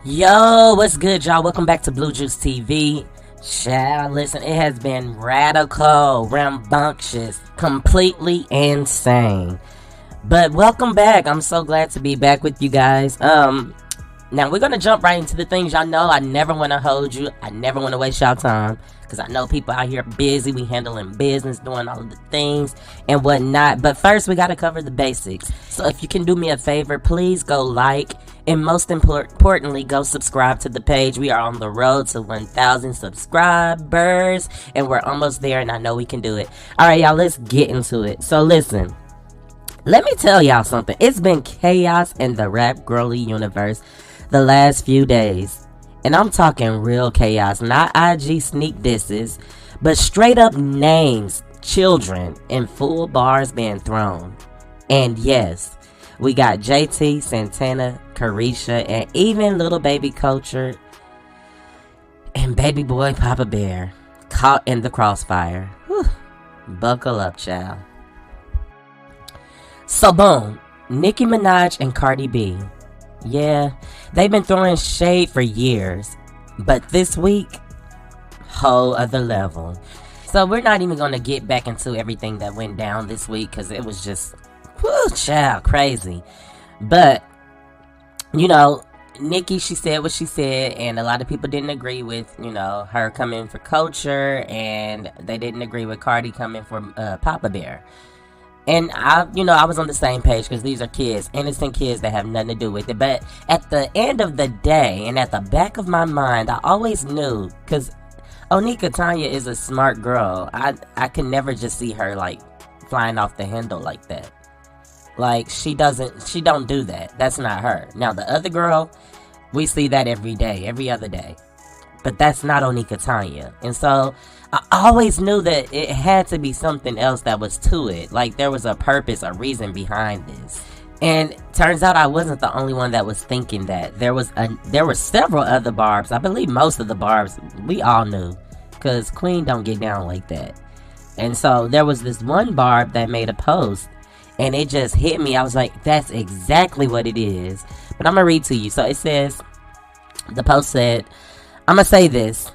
Yo, what's good, y'all? Welcome back to BluJuiceTV. Child, listen, it has been radical, rambunctious, completely insane. But welcome back. I'm so glad to be back with you guys. Now we're gonna jump right into the things. Y'all know I never want to hold you. I never want to waste y'all time, because I know people out here busy. We handling business, doing all of the things and whatnot. But first, we gotta cover the basics. So if you can do me a favor, please go like, and most importantly, go subscribe to the page. We are on the road to 1,000 subscribers, and we're almost there, and I know we can do it. Alright, y'all, let's get into it. So listen, let me tell y'all something. It's been chaos in the rap girly universe the last few days. And I'm talking real chaos, not IG sneak disses, but straight up names, children, and full bars being thrown. And yes, we got JT, Santana, Caresha, and even little baby Kulture and baby boy Papa Bear caught in the crossfire. Whew. Buckle up, child. So boom, Nicki Minaj and Cardi B. Yeah, they've been throwing shade for years, but this week, whole other level. So we're not even going to get back into everything that went down this week, because it was just, whoo, child, crazy. But, you know, Nicki, she said what she said, and a lot of people didn't agree with, you know, her coming for Kulture, and they didn't agree with Cardi coming for Papa Bear. And I was on the same page, because these are kids, innocent kids that have nothing to do with it. But at the end of the day, and at the back of my mind, I always knew, because Onika Tanya is a smart girl. I can never just see her like flying off the handle like that. Like, she don't do that. That's not her. Now the other girl, we see that every day, every other day. But that's not Onika Tanya. And so I always knew that it had to be something else that was to it. Like, there was a purpose, a reason behind this. And turns out I wasn't the only one that was thinking that. There were several other barbs. I believe most of the barbs we all knew, because Queen don't get down like that. And so there was this one barb that made a post, and it just hit me. I was like, that's exactly what it is. But I'm gonna read to you. So it says, the post said, I'ma say this.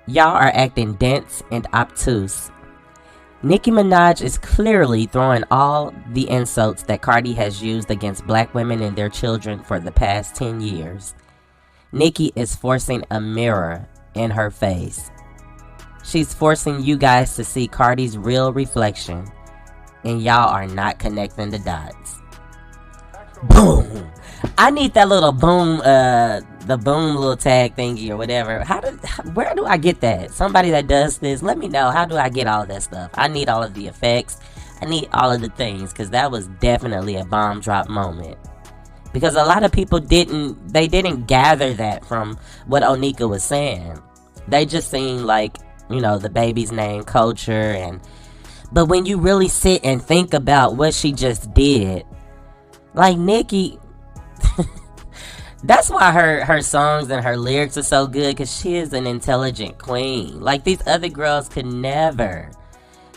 Y'all are acting dense and obtuse. Nicki Minaj is clearly throwing all the insults that Cardi has used against black women and their children for the past 10 years. Nicki is forcing a mirror in her face. She's forcing you guys to see Cardi's real reflection, and y'all are not connecting the dots. Boom! I need that little boom, the boom little tag thingy or whatever. Where do I get that? Somebody that does this, let me know. How do I get all of that stuff? I need all of the effects. I need all of the things, because that was definitely a bomb drop moment. Because a lot of people didn't gather that from what Onika was saying. They just seen, like, you know, the baby's name, Kulture, but when you really sit and think about what she just did, like, Nicki, that's why her songs and her lyrics are so good, because she is an intelligent queen. Like, these other girls could never.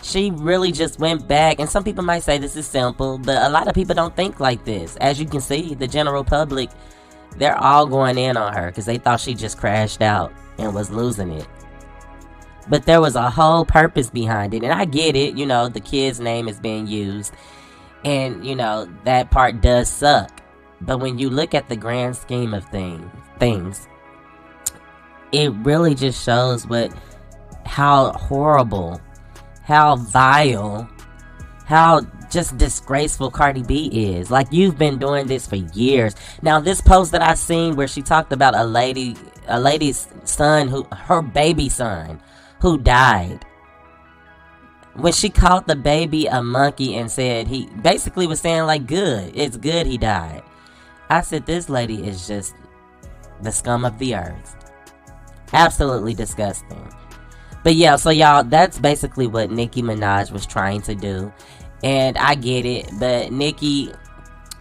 She really just went back, and some people might say this is simple, but a lot of people don't think like this. As you can see, the general public, they're all going in on her, because they thought she just crashed out and was losing it. But there was a whole purpose behind it, and I get it, you know, the kid's name is being used, and, you know, that part does suck. But when you look at the grand scheme of things, it really just shows how horrible, how vile, how just disgraceful Cardi B is. Like, you've been doing this for years. Now, this post that I seen where she talked about a lady's son, her baby son, who died. When she called the baby a monkey and said, he basically was saying, like, it's good he died. I said, this lady is just the scum of the earth. Absolutely disgusting. But yeah, so y'all, that's basically what Nicki Minaj was trying to do. And I get it, but Nicki,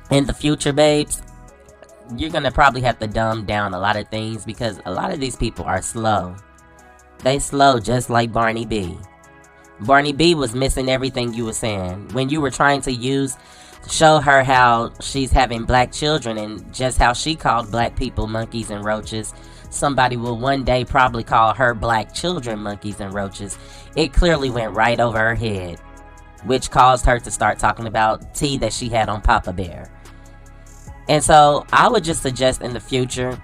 in the future, babes, you're gonna probably have to dumb down a lot of things, because a lot of these people are slow. They slow just like Barney B. Barney B was missing everything you were saying. When you were trying to use show her how she's having black children and just how she called black people monkeys and roaches, somebody will one day probably call her black children monkeys and roaches. It clearly went right over her head, which caused her to start talking about tea that she had on Papa Bear. And so I would just suggest in the future,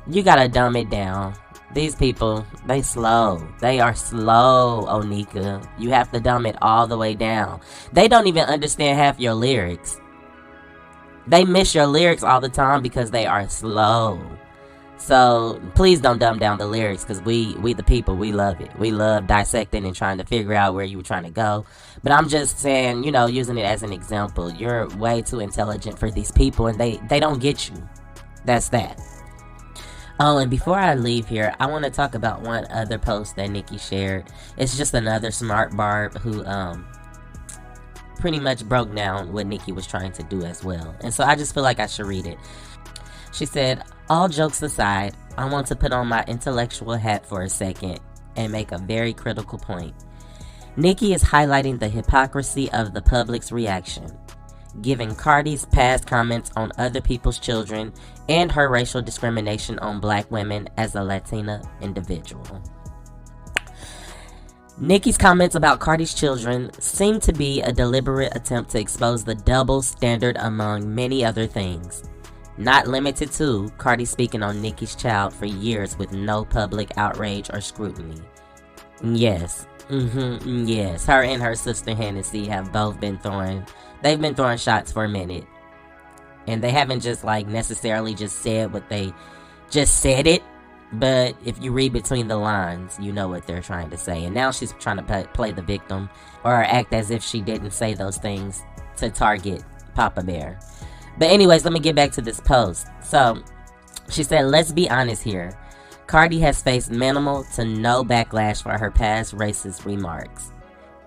you gotta dumb it down. These people, they slow. They are slow, Onika. You have to dumb it all the way down. They don't even understand half your lyrics. They miss your lyrics all the time because they are slow. So please don't dumb down the lyrics, because we the people, we love it. We love dissecting and trying to figure out where you were trying to go. But I'm just saying, you know, using it as an example. You're way too intelligent for these people, and they don't get you. That's that. Oh, and before I leave here, I want to talk about one other post that Nicki shared. It's just another smart barb who pretty much broke down what Nicki was trying to do as well. And so I just feel like I should read it. She said, "All jokes aside, I want to put on my intellectual hat for a second and make a very critical point. Nicki is highlighting the hypocrisy of the public's reaction, giving Cardi's past comments on other people's children and her racial discrimination on black women as a Latina individual. Nicki's comments about Cardi's children seem to be a deliberate attempt to expose the double standard among many other things. Not limited to Cardi speaking on Nicki's child for years with no public outrage or scrutiny. Yes, yes, her and her sister Hennessy have both been they've been throwing shots for a minute. And they haven't just like necessarily just said what they just said it. But if you read between the lines, you know what they're trying to say. And now she's trying to play the victim or act as if she didn't say those things to target Papa Bear. But anyways, let me get back to this post. So she said, let's be honest here. Cardi has faced minimal to no backlash for her past racist remarks,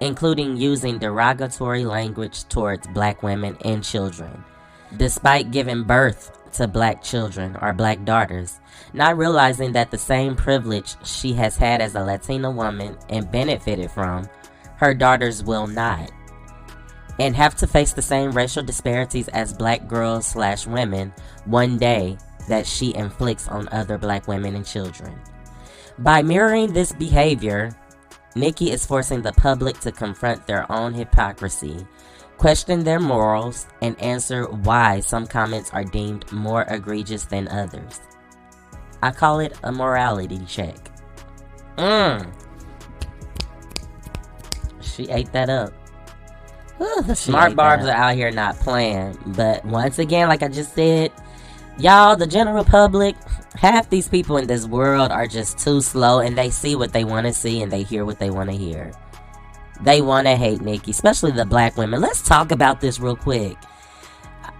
including using derogatory language towards black women and children, despite giving birth to black children or black daughters, not realizing that the same privilege she has had as a Latina woman and benefited from, her daughters will not, and have to face the same racial disparities as black girls/women one day that she inflicts on other black women and children. By mirroring this behavior, Nicki is forcing the public to confront their own hypocrisy, question their morals, and answer why some comments are deemed more egregious than others. I call it a morality check. She ate that up. The smart barbs are out here not playing. But once again, like I just said, y'all, the general public, half these people in this world are just too slow, and they see what they want to see and they hear what they want to hear. They want to hate Nicki, especially the black women. Let's talk about this real quick.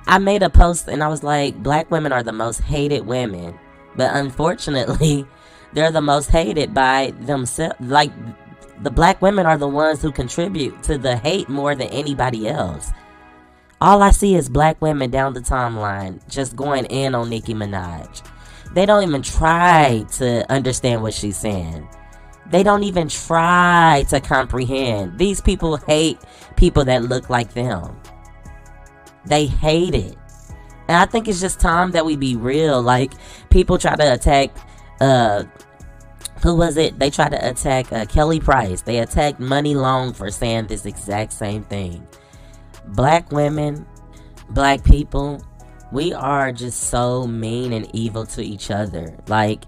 I made a post and I was like, black women are the most hated women. But unfortunately, they're the most hated by themselves. Like, the black women are the ones who contribute to the hate more than anybody else. All I see is black women down the timeline just going in on Nicki Minaj. They don't even try to understand what she's saying. They don't even try to comprehend. These people hate people that look like them. They hate it. And I think it's just time that we be real. Like, people try to attack, who was it? They tried to attack Kelly Price. They attacked Money Long for saying this exact same thing. Black women, black people, we are just so mean and evil to each other. Like,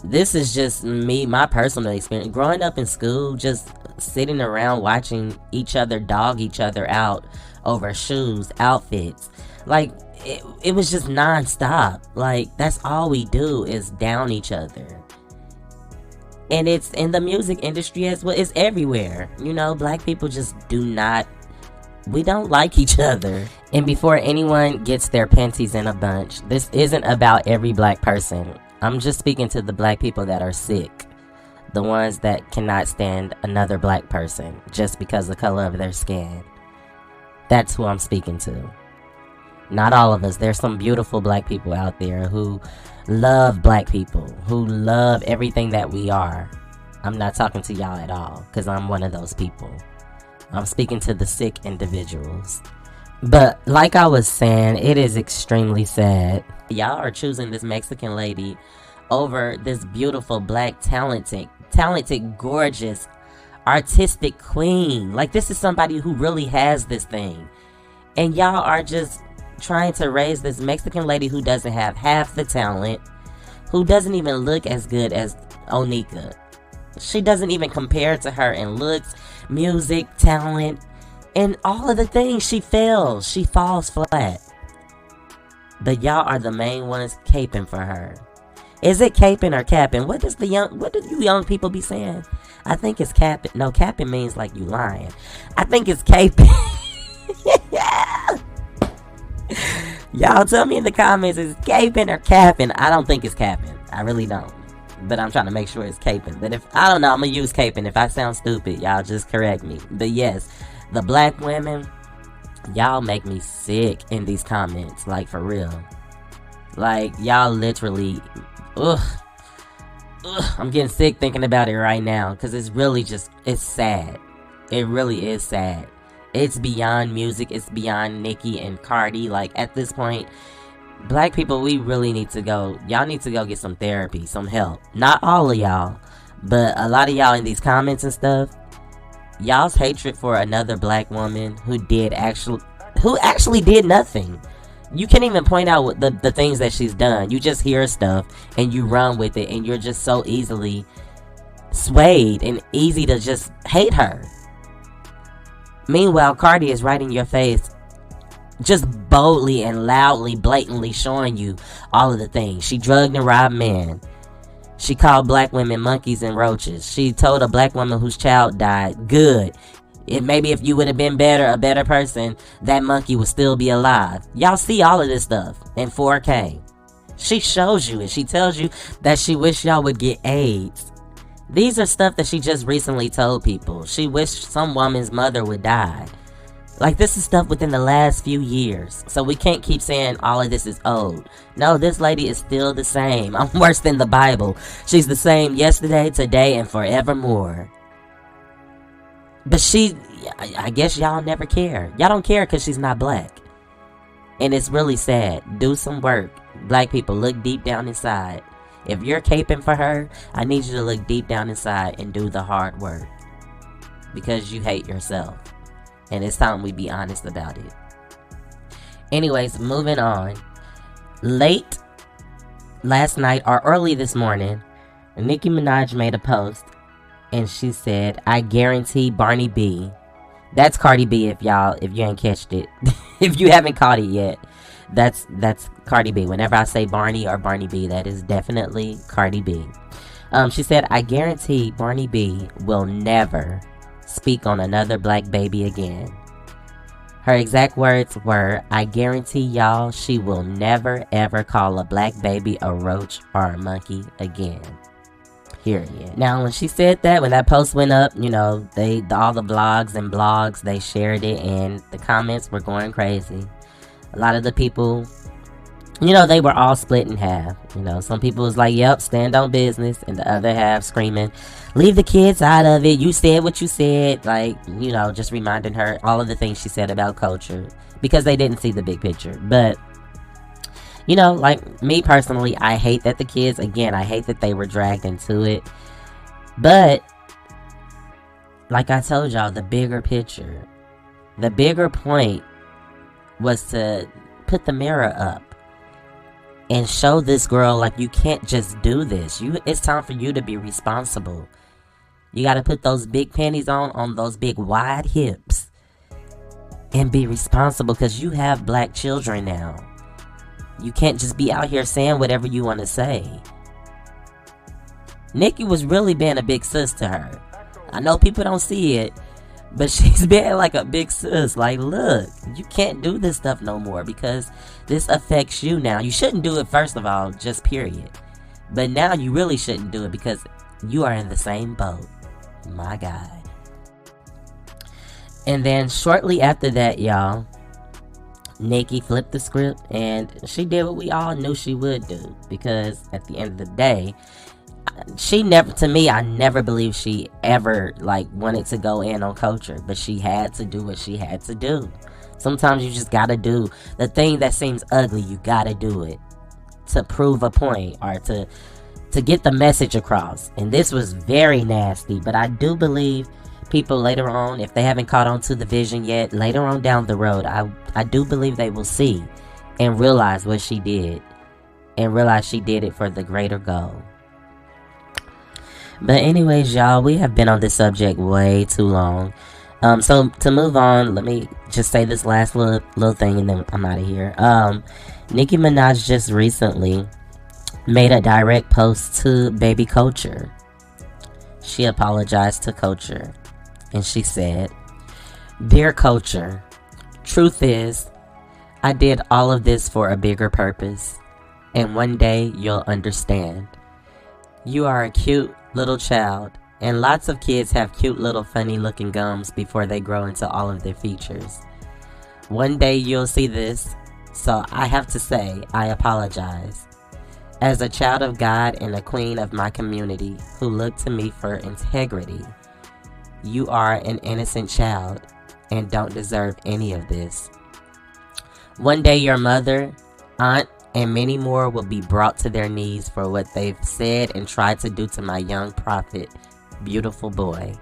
this is just me, my personal experience. Growing up in school, just sitting around watching each other dog each other out over shoes, outfits. Like, it was just non-stop. Like, that's all we do is down each other. And it's in the music industry as well. It's everywhere. You know, black people just we don't like each other. And before anyone gets their panties in a bunch, this isn't about every black person. I'm just speaking to the black people that are sick. The ones that cannot stand another black person just because of the color of their skin. That's who I'm speaking to. Not all of us. There's some beautiful black people out there who love black people, who love everything that we are. I'm not talking to y'all at all, because I'm one of those people. I'm speaking to the sick individuals. But like I was saying, it is extremely sad. Y'all are choosing this Mexican lady over this beautiful black talented, gorgeous, artistic queen. Like, this is somebody who really has this thing. And y'all are just trying to raise this Mexican lady who doesn't have half the talent, who doesn't even look as good as Onika. She doesn't even compare to her in looks, music, talent, and all of the things. She fails. She falls flat. But y'all are the main ones caping for her. Is it caping or capping? What do you young people be saying? I think it's capping. No, capping means like you lying. I think it's caping. Y'all tell me in the comments, is it caping or capping? I don't think it's capping. I really don't. But I'm trying to make sure it's caping. But if I don't know, I'm gonna use caping. If I sound stupid, y'all just correct me. But yes, the black women, y'all make me sick in these comments. Like, for real. Like, y'all literally, I'm getting sick thinking about it right now. Because it's really just, it's sad. It really is sad. It's beyond music. It's beyond Nicki and Cardi. Like, at this point, black people, we really need to go. Y'all need to go get some therapy, some help. Not all of y'all, but a lot of y'all in these comments and stuff. Y'all's hatred for another black woman who actually did nothing. You can't even point out the things that she's done. You just hear stuff and you run with it, and you're just so easily swayed and easy to just hate her. Meanwhile, Cardi is right in your face, just boldly and loudly, blatantly showing you all of the things. She drugged and robbed men. She called black women monkeys and roaches. She told a black woman whose child died, good. Maybe if you would have been a better person, that monkey would still be alive. Y'all see all of this stuff in 4K. She shows you it. She tells you that she wished y'all would get AIDS. These are stuff that she just recently told people. She wished some woman's mother would die. Like, this is stuff within the last few years. So we can't keep saying all of this is old. No, this lady is still the same. I'm worse than the Bible. She's the same yesterday, today, and forevermore. But I guess y'all never care. Y'all don't care because she's not black. And it's really sad. Do some work. Black people, look deep down inside. If you're caping for her, I need you to look deep down inside and do the hard work. Because you hate yourself. And it's time we be honest about it. Anyways, moving on. Late last night or early this morning, Nicki Minaj made a post. And she said, I guarantee Barney B. That's Cardi B if you ain't catched it. If you haven't caught it yet. That's Cardi B. Whenever I say Barney or Barney B, that is definitely Cardi B. She said, I guarantee Barney B will never speak on another black baby again. Her exact words were, I guarantee y'all she will never ever call a black baby a roach or a monkey again. Period. Now, when she said that, when that post went up, you know, all the blogs, they shared it, and the comments were going crazy. A lot of the people, you know, they were all split in half. You know, some people was like, yep, stand on business, and the other half screaming, leave the kids out of it. You said what you said. Like, you know, just reminding her all of the things she said about Kulture because they didn't see the big picture. But, you know, like me personally, I hate that I hate that they were dragged into it. But, like I told y'all, the bigger picture, the bigger point was to put the mirror up and show this girl, like, you can't just do this. It's time for you to be responsible. You got to put those big panties on those big wide hips and be responsible because you have black children now. You can't just be out here saying whatever you want to say. Nicki was really being a big sis to her. I know people don't see it, but she's being like a big sis. Like, look, you can't do this stuff no more because this affects you now. You shouldn't do it, first of all, just period. But now you really shouldn't do it because you are in the same boat. My God. And then shortly after that, y'all, Nicki flipped the script and she did what we all knew she would do. Because at the end of the day, I never believed she ever, like, wanted to go in on Kulture. But she had to do what she had to do Sometimes you just gotta do the thing that seems ugly. You gotta do it to prove a point or to get the message across. And this was very nasty, but I do believe people later on, if they haven't caught on to the vision yet, later on down the road, I do believe they will see and realize what she did, and realize she did it for the greater goal. But anyways, y'all, we have been on this subject way too long. So to move on, let me just say this last little thing and then I'm out of here. Nicki Minaj just recently made a direct post to baby Kulture. She apologized to Kulture and she said, "Dear Kulture, truth is, I did all of this for a bigger purpose, and one day you'll understand. You are a cute little child, and lots of kids have cute little funny looking gums before they grow into all of their features. One day you'll see this, so I have to say I apologize. As a child of God and a queen of my community who look to me for integrity, you are an innocent child and don't deserve any of this. One day your mother, aunt, and many more will be brought to their knees for what they've said and tried to do to my young prophet, beautiful boy.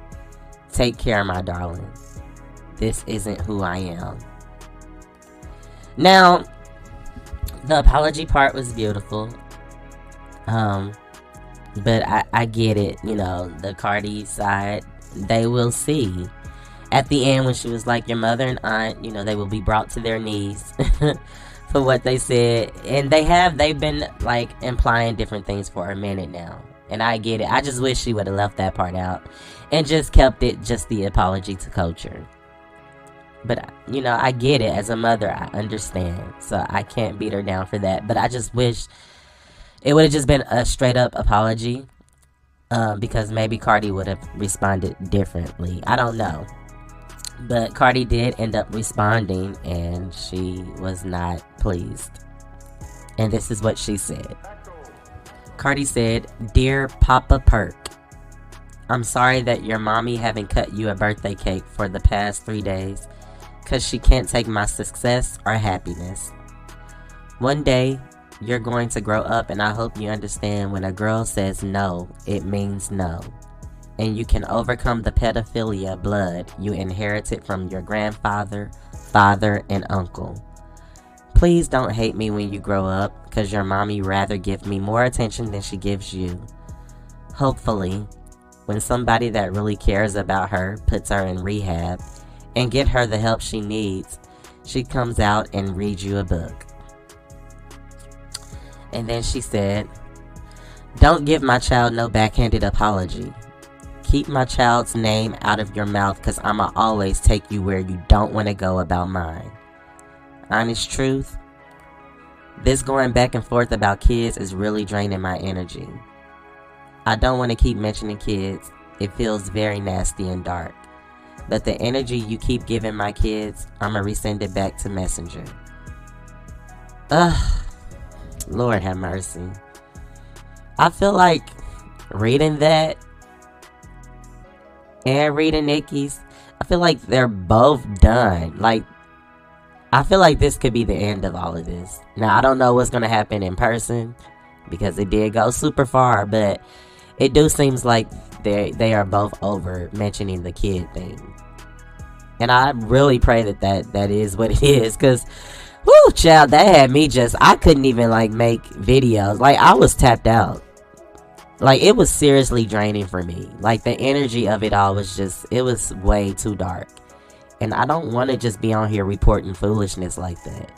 Take care, my darling. This isn't who I am." Now, the apology part was beautiful. But I get it, you know, the Cardi side, they will see. At the end, when she was like, your mother and aunt, you know, they will be brought to their knees for what they said. And they've been, like, implying different things for a minute now. And I get it. I just wish she would have left that part out and just kept it just the apology to Kulture. But, you know, I get it. As a mother, I understand. So I can't beat her down for that. But I just wish it would have just been a straight up apology. Because maybe Cardi would have responded differently. I don't know. But Cardi did end up responding, and she was not pleased. And this is what she said. Cardi said, "Dear Papa Perk, I'm sorry that your mommy haven't cut you a birthday cake for the past 3 days, cause she can't take my success or happiness. One day, you're going to grow up, and I hope you understand when a girl says no, it means no. And you can overcome the pedophilia blood you inherited from your grandfather, father, and uncle. Please don't hate me when you grow up, because your mommy rather give me more attention than she gives you. Hopefully, when somebody that really cares about her puts her in rehab and get her the help she needs, she comes out and reads you a book." And then she said, "Don't give my child no backhanded apology. Keep my child's name out of your mouth, because I'ma always take you where you don't want to go about mine. Honest truth, this going back and forth about kids is really draining my energy. I don't want to keep mentioning kids. It feels very nasty and dark. But the energy you keep giving my kids, I'ma resend it back to Messenger." Ugh. Lord have mercy. I feel like reading that and reading Nicki's, I feel like they're both done. Like, I feel like this could be the end of all of this. Now, I don't know what's going to happen in person because it did go super far, but it do seems like they are both over mentioning the kid thing. And I really pray that is what it is, because whoo, child, that had me I couldn't even, like, make videos. Like, I was tapped out. Like, it was seriously draining for me. Like, the energy of it all was it was way too dark. And I don't want to just be on here reporting foolishness like that.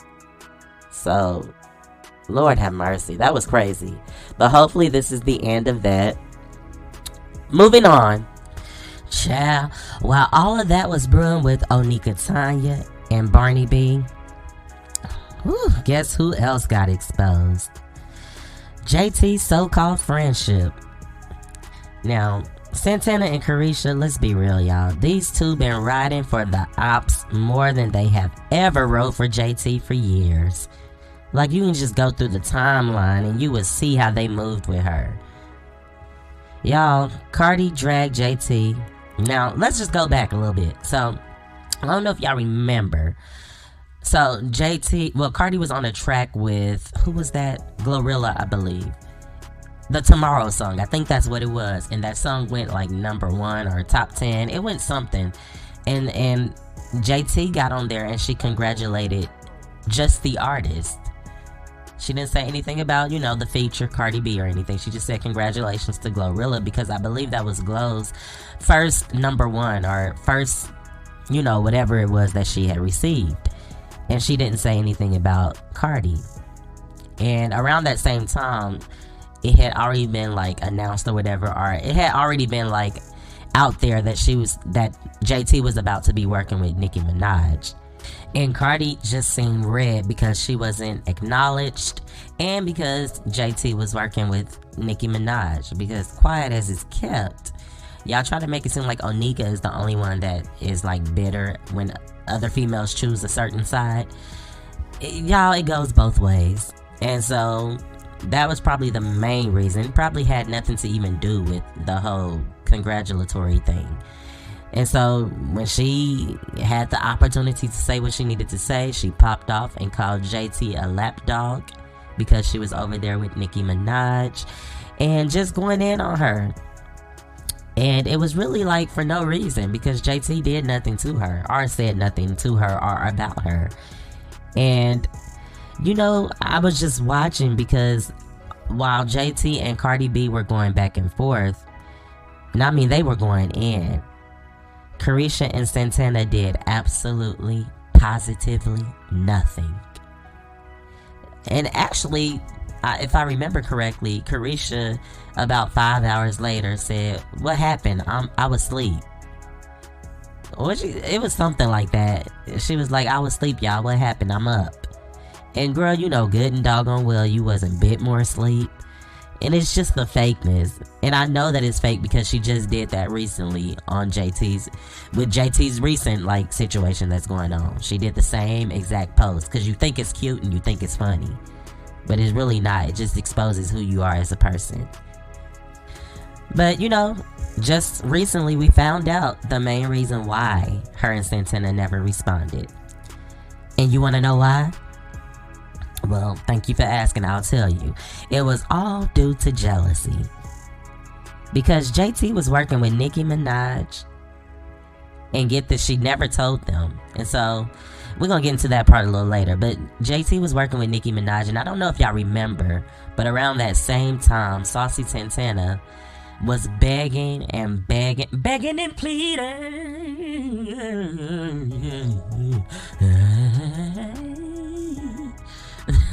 So, Lord have mercy. That was crazy. But hopefully this is the end of that. Moving on. Child, while all of that was brewing with Onika Tanya and Barney B, guess who else got exposed? JT's so-called friendship. Now, Santana and Caresha, let's be real, y'all. These two been riding for the ops more than they have ever rode for JT for years. Like, you can just go through the timeline and you would see how they moved with her. Y'all, Cardi dragged JT. Now, let's just go back a little bit. So, I don't know if y'all remember, So Cardi was on a track with, who was that? Glorilla, I believe. The Tomorrow song, I think that's what it was. And that song went like number 1 or top 10. It went something. And JT got on there and she congratulated just the artist. She didn't say anything about, the feature, Cardi B, or anything. She just said congratulations to Glorilla, because I believe that was Glow's first number 1 or first, whatever it was that she had received. And she didn't say anything about Cardi. And around that same time, it had already been like announced or whatever, or it had already been like out there that JT was about to be working with Nicki Minaj. And Cardi just seemed red because she wasn't acknowledged, and because JT was working with Nicki Minaj. Because quiet as it's kept, y'all try to make it seem like Onika is the only one that is like bitter when other females choose a certain side. It goes both ways. And so that was probably the main reason. It probably had nothing to even do with the whole congratulatory thing. And so when she had the opportunity to say what she needed to say, she popped off and called JT a lapdog because she was over there with Nicki Minaj and just going in on her. And it was really like for no reason, because JT did nothing to her or said nothing to her or about her. And I was just watching, because while JT and Cardi B were going back and forth, and I mean they were going in, Caresha and Santana did absolutely, positively nothing. And actually, if I remember correctly, Caresha about 5 hours later said, "What happened? I was asleep." It was something like that. She was like, "I was asleep, y'all. What happened? I'm up." And girl, good and doggone well you wasn't a bit more asleep. And it's just the fakeness. And I know that it's fake because she just did that recently on with JT's recent situation that's going on. She did the same exact post because you think it's cute and you think it's funny, but it's really not. It just exposes who you are as a person. But just recently we found out the main reason why her and Santana never responded. And you want to know why? Well, thank you for asking. I'll tell you. It was all due to jealousy. Because JT was working with Nicki Minaj. And get this, she never told them. And so, we're going to get into that part a little later. But JT was working with Nicki Minaj. And I don't know if y'all remember, but around that same time, Saucy Santana was begging and pleading.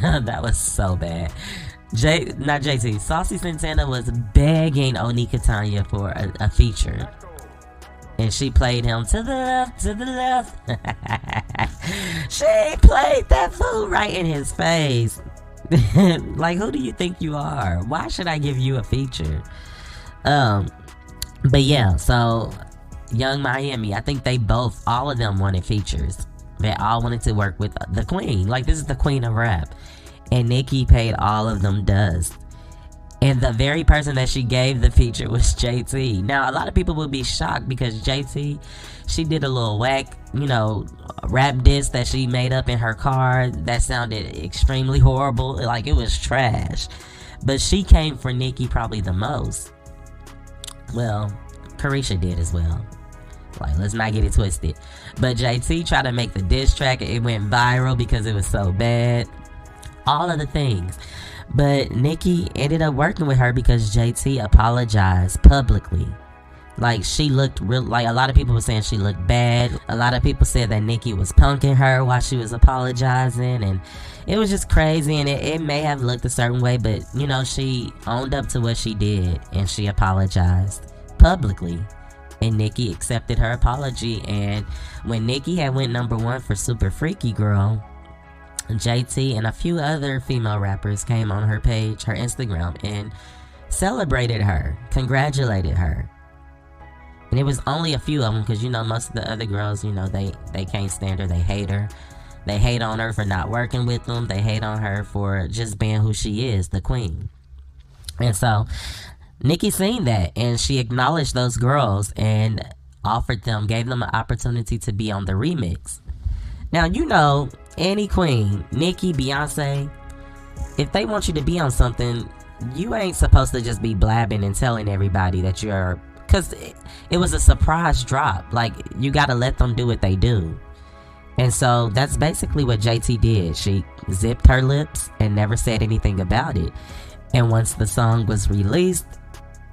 That was so bad. Not JT. Saucy Santana was begging Onika Tanya for a feature. And she played him to the left, to the left. She played that fool right in his face. Like, who do you think you are? Why should I give you a feature? But yeah, so Young Miami, I think all of them wanted features. They all wanted to work with the queen. Like, this is the queen of rap. And Nicki paid all of them dust. And the very person that she gave the feature was JT. Now, a lot of people will be shocked because JT, she did a little whack, rap diss that she made up in her car that sounded extremely horrible. Like, it was trash. But she came for Nicki probably the most. Well, Caresha did as well. Like, let's not get it twisted. But JT tried to make the diss track. It went viral because it was so bad. All of the things. But Nicki ended up working with her because JT apologized publicly. Like, she looked real, like a lot of people were saying she looked bad. A lot of people said that Nicki was punking her while she was apologizing. And it was just crazy. And it may have looked a certain way, but she owned up to what she did. And she apologized publicly. And Nicki accepted her apology. And when Nicki had went number 1 for Super Freaky Girl, JT and a few other female rappers came on her page, her Instagram, and celebrated her, congratulated her. And it was only a few of them because, most of the other girls, they can't stand her. They hate her. They hate on her for not working with them. They hate on her for just being who she is, the queen. And so Nicki seen that, and she acknowledged those girls and gave them an opportunity to be on the remix. Now, any queen, Nicki, Beyonce, if they want you to be on something, you ain't supposed to just be blabbing and telling everybody that you're, because it was a surprise drop. Like, you gotta let them do what they do. And so that's basically what JT did. She zipped her lips and never said anything about it. And once the song was released,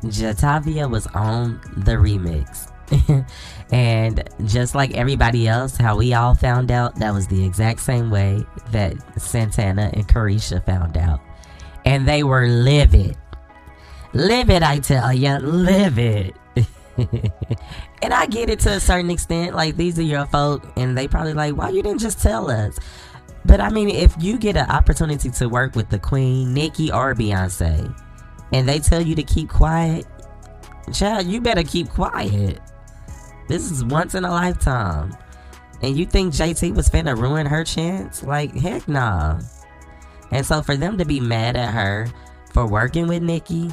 Jatavia was on the remix. And just like everybody else, how we all found out, that was the exact same way that Santana and Caresha found out. And they were livid. Livid, I tell ya, livid. And I get it to a certain extent. Like, these are your folk, and they probably like, why you didn't just tell us? But I mean, if you get an opportunity to work with the queen, Nicki or Beyonce, and they tell you to keep quiet, child, you better keep quiet. This is once in a lifetime. And you think JT was finna ruin her chance? Like, heck nah. And so for them to be mad at her for working with Nicki,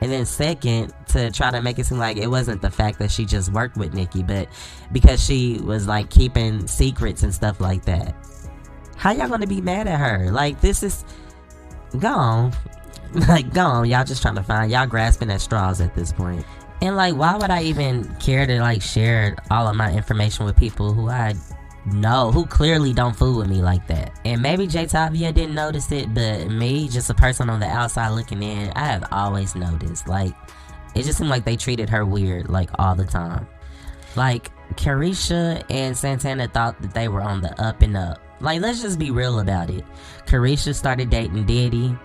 and then second, to try to make it seem like it wasn't the fact that she just worked with Nicki, but because she was like keeping secrets and stuff like that. How y'all gonna be mad at her? Like, this is gone. Like, gone. Y'all just trying to find, y'all grasping at straws at this point. And like, why would I even care to like share all of my information with people who I know, who clearly don't fool with me like that? And maybe Jatavia didn't notice it, but me, just a person on the outside looking in, I have always noticed. Like, it just seemed like they treated her weird, like, all the time. Like, Caresha and Santana thought that they were on the up and up. Like, let's just be real about it. Caresha started dating Diddy,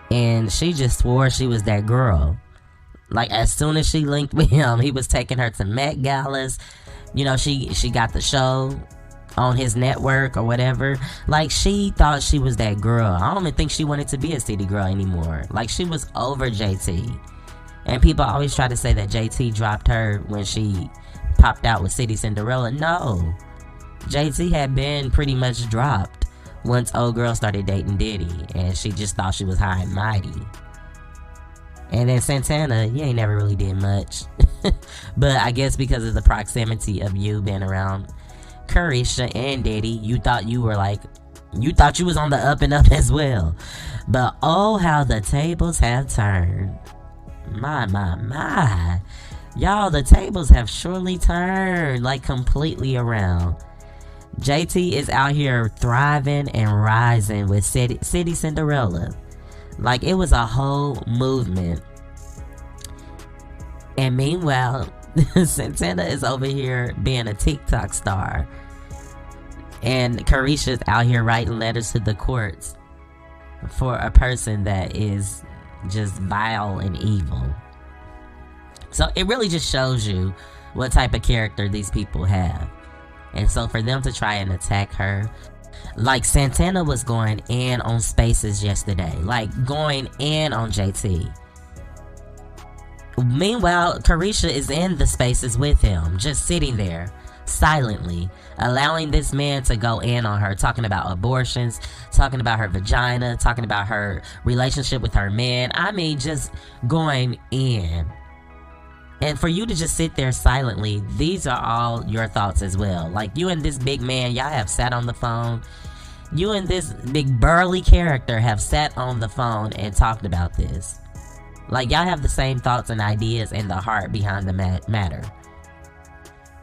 and she just swore she was that girl. Like, as soon as she linked with him, he was taking her to Met Galas. You know, she got the show on his network or whatever. Like, she thought she was that girl. I don't even think she wanted to be a city girl anymore. Like, she was over JT. And people always try to say that JT dropped her when she popped out with City Cinderella. No. JT had been pretty much dropped once old girl started dating Diddy, and she just thought she was high and mighty. And then Santana, he ain't never really did much. But I guess because of the proximity of you being around Caresha and Diddy, you thought you were like, you thought you was on the up and up as well. But oh, how the tables have turned. My. Y'all, the tables have surely turned, like, completely around. JT is out here thriving and rising with City Cinderella. Like, it was a whole movement. And meanwhile, Santana is over here being a TikTok star. And Caresha's out here writing letters to the courts for a person that is just vile and evil. So it really just shows you what type of character these people have. And so for them to try and attack her, like, Santana was going in on Spaces yesterday, like going in on JT. Meanwhile, Caresha is in the Spaces with him, just sitting there silently, allowing this man to go in on her, talking about abortions, talking about her vagina, talking about her relationship with her man. I mean, just going in. And for you to just sit there silently, these are all your thoughts as well. Like, you and this big man, y'all have sat on the phone. You and this big burly character have sat on the phone and talked about this. Like, y'all have the same thoughts and ideas and the heart behind the matter.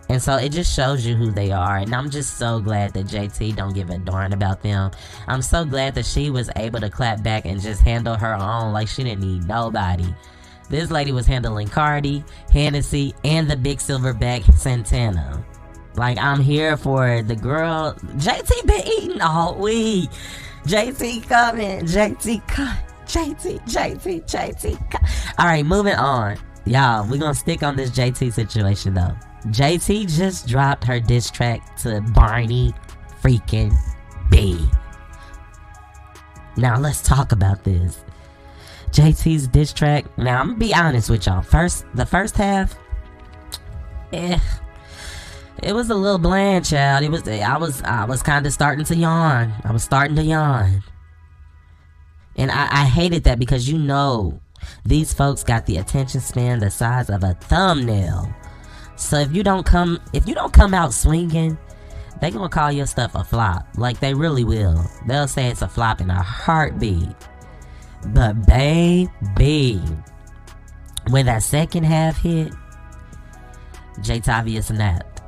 And so it just shows you who they are. And I'm just so glad that JT don't give a darn about them. I'm so glad that she was able to clap back and just handle her own like she didn't need nobody. This lady was handling Cardi, Hennessy, and the big silverback Santana. Like, I'm here for the girl. JT been eating all week. JT coming. JT coming. Alright, moving on. Y'all, we're gonna stick on this JT situation though. JT just dropped her diss track to Barney freaking B. Now let's talk about this. JT's diss track. Now I'm gonna be honest with y'all. The first half, it was a little bland, child. I was kind of starting to yawn. I was starting to yawn, and I hated that because, you know, these folks got the attention span the size of a thumbnail. So if you don't come out swinging, they gonna call your stuff a flop. Like, they really will. They'll say it's a flop in a heartbeat. But baby, when that second half hit, J-Tavia snapped.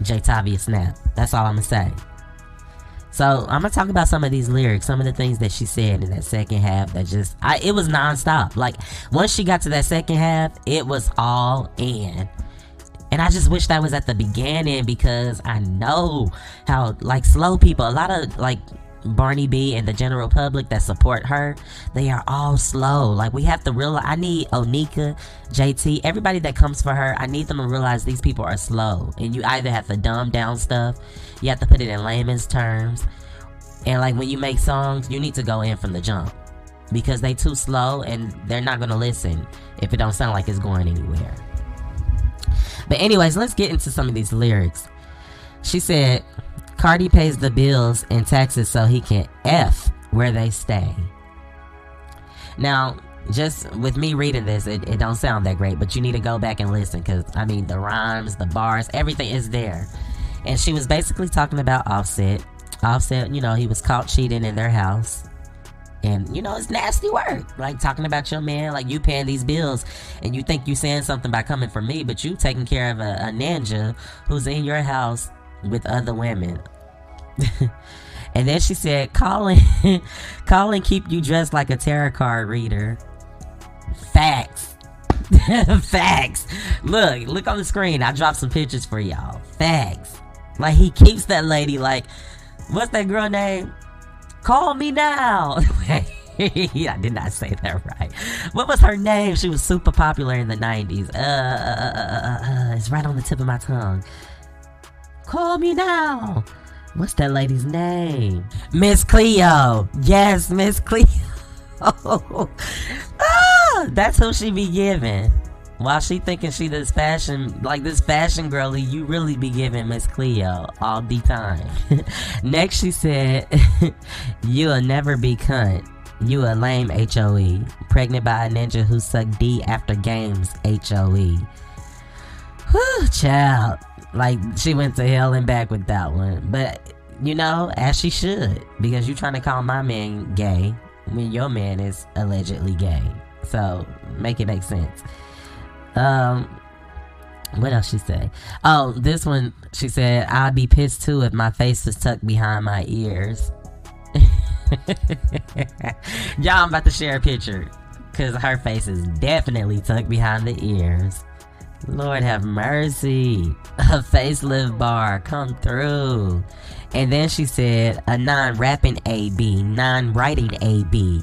J-Tavia snapped. That's all I'm gonna say. So I'm gonna talk about some of these lyrics, some of the things that she said in that second half that just, it was nonstop. Like, once she got to that second half, it was all in. And I just wish that was at the beginning, because I know how, like, slow people, a lot of, like, Barney B and the general public that support her, they are all slow. Like, we have to realize, I need Onika, JT, everybody that comes for her, I need them to realize these people are slow. And you either have to dumb down stuff, you have to put it in layman's terms, and like, when you make songs, you need to go in from the jump, because they too slow and they're not gonna listen if it don't sound like it's going anywhere. But anyways, let's get into some of these lyrics. She said, Cardi pays the bills and taxes so he can F where they stay. Now, just with me reading this, it don't sound that great, but you need to go back and listen, because, I mean, the rhymes, the bars, everything is there. And she was basically talking about Offset. Offset, you know, he was caught cheating in their house. And, you know, it's nasty work. Like, talking about your man, like, you paying these bills, and you think you saying something by coming for me, but you taking care of a ninja who's in your house with other women. And then she said, call and keep you dressed like a tarot card reader. Facts. Facts. Look on the screen. I dropped some pictures for y'all. Facts. Like, he keeps that lady, like, what's that girl name? Call me now. I did not say that right. What was her name? She was super popular in the 90s. It's right on the tip of my tongue. Call me now. What's that lady's name? Miss Cleo. Yes, Miss Cleo. That's who she be giving. While she thinking she this fashion girly, you really be giving Miss Cleo all the time. Next she said, you'll never be cunt. You a lame HOE. Pregnant by a ninja who sucked D after games HOE. Whew, child. Like, she went to hell and back with that one. But, you know, as she should. Because you trying to call my man gay when your man is allegedly gay. So, make it make sense. What else she say? Oh, this one, she said, I'd be pissed too if my face was tucked behind my ears. Y'all, I'm about to share a picture, because her face is definitely tucked behind the ears. Lord have mercy. A facelift bar come through. And then she said, a non-rapping AB, non-writing AB.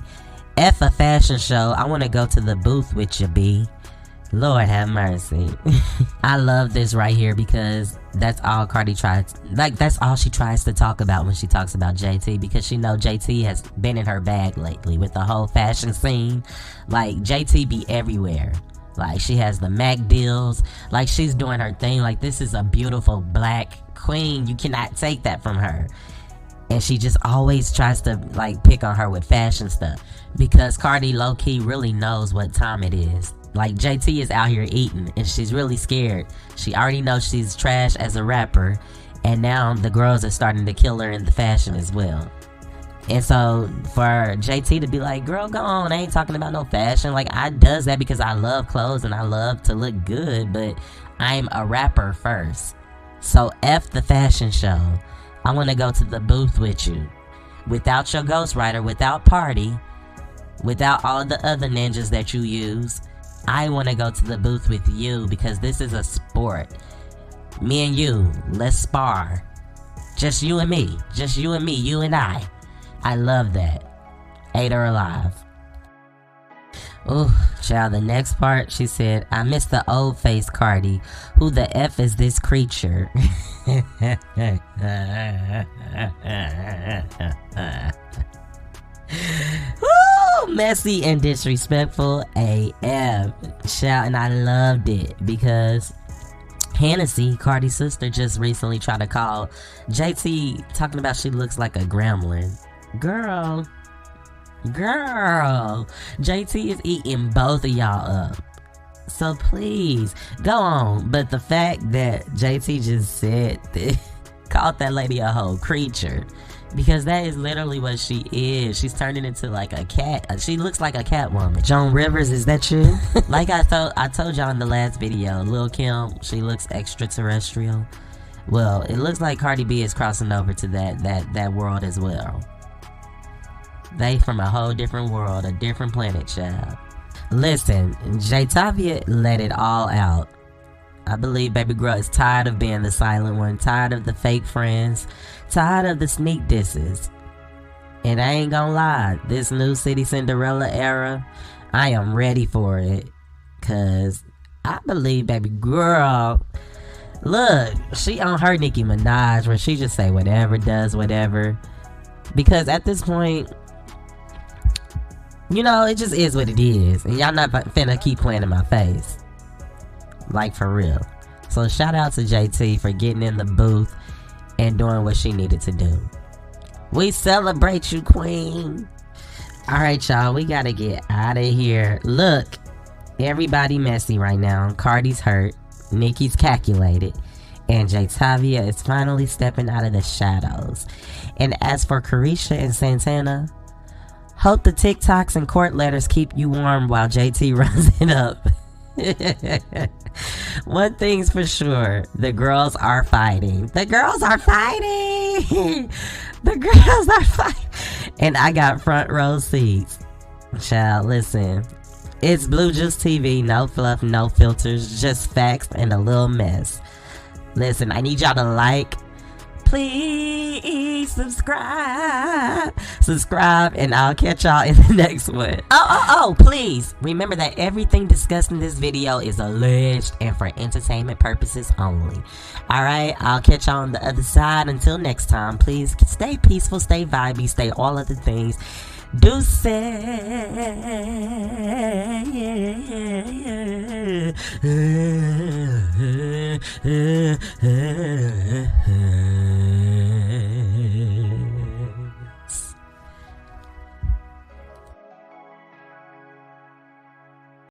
F a fashion show, I want to go to the booth with you, B. Lord have mercy. I love this right here, because that's all Cardi tries, like, that's all she tries to talk about when she talks about JT, because she know JT has been in her bag lately with the whole fashion scene. Like, JT be everywhere. Like, she has the MAC deals. Like, she's doing her thing. Like, this is a beautiful black queen. You cannot take that from her. And she just always tries to, like, pick on her with fashion stuff, because Cardi low-key really knows what time it is. Like, JT is out here eating, and she's really scared. She already knows she's trash as a rapper, and now the girls are starting to kill her in the fashion as well. And so for JT to be like, girl, go on, I ain't talking about no fashion. Like, I does that because I love clothes and I love to look good, but I'm a rapper first. So F the fashion show. I want to go to the booth with you. Without your ghostwriter, without Party, without all the other ninjas that you use, I want to go to the booth with you, because this is a sport. Me and you, let's spar. Just you and me. Just you and me, you and I. I love that. Ate her alive. Ooh, child, the next part, she said, I miss the old face Cardi. Who the F is this creature? Woo, messy and disrespectful AF. Child, and I loved it, because Hennessy, Cardi's sister, just recently tried to call JT, talking about she looks like a gremlin. Girl, JT is eating both of y'all up. So please, go on. But the fact that JT just said this, called that lady a whole creature. Because that is literally what she is. She's turning into like a cat. She looks like a cat woman. Joan Rivers, is that you? Like I told y'all in the last video, Lil' Kim, she looks extraterrestrial. Well, it looks like Cardi B is crossing over to that world as well. They from a whole different world, a different planet, child. Listen, Jatavia let it all out. I believe baby girl is tired of being the silent one, tired of the fake friends, tired of the sneak disses. And I ain't gonna lie, this new City Cinderella era, I am ready for it. Cause I believe baby girl, look, she on her Nicki Minaj where she just say whatever, does whatever. Because at this point, you know, it just is what it is. And y'all not finna keep playing in my face. Like, for real. So shout out to JT for getting in the booth and doing what she needed to do. We celebrate you, queen. Alright, y'all, we gotta get out of here. Look, everybody messy right now. Cardi's hurt, Nicki's calculated, and Jatavia is finally stepping out of the shadows. And as for Caresha and Santana, hope the TikToks and court letters keep you warm while JT runs it up. One thing's for sure, the girls are fighting. The girls are fighting. The girls are fighting. And I got front row seats. Child, listen. It's BluJuiceTV, no fluff, no filters, just facts and a little mess. Listen, I need y'all to like, please subscribe, and I'll catch y'all in the next one. Oh, please remember that everything discussed in this video is alleged and for entertainment purposes only. Alright, I'll catch y'all on the other side. Until next time, please stay peaceful, stay vibey, stay all of the things. Deuces.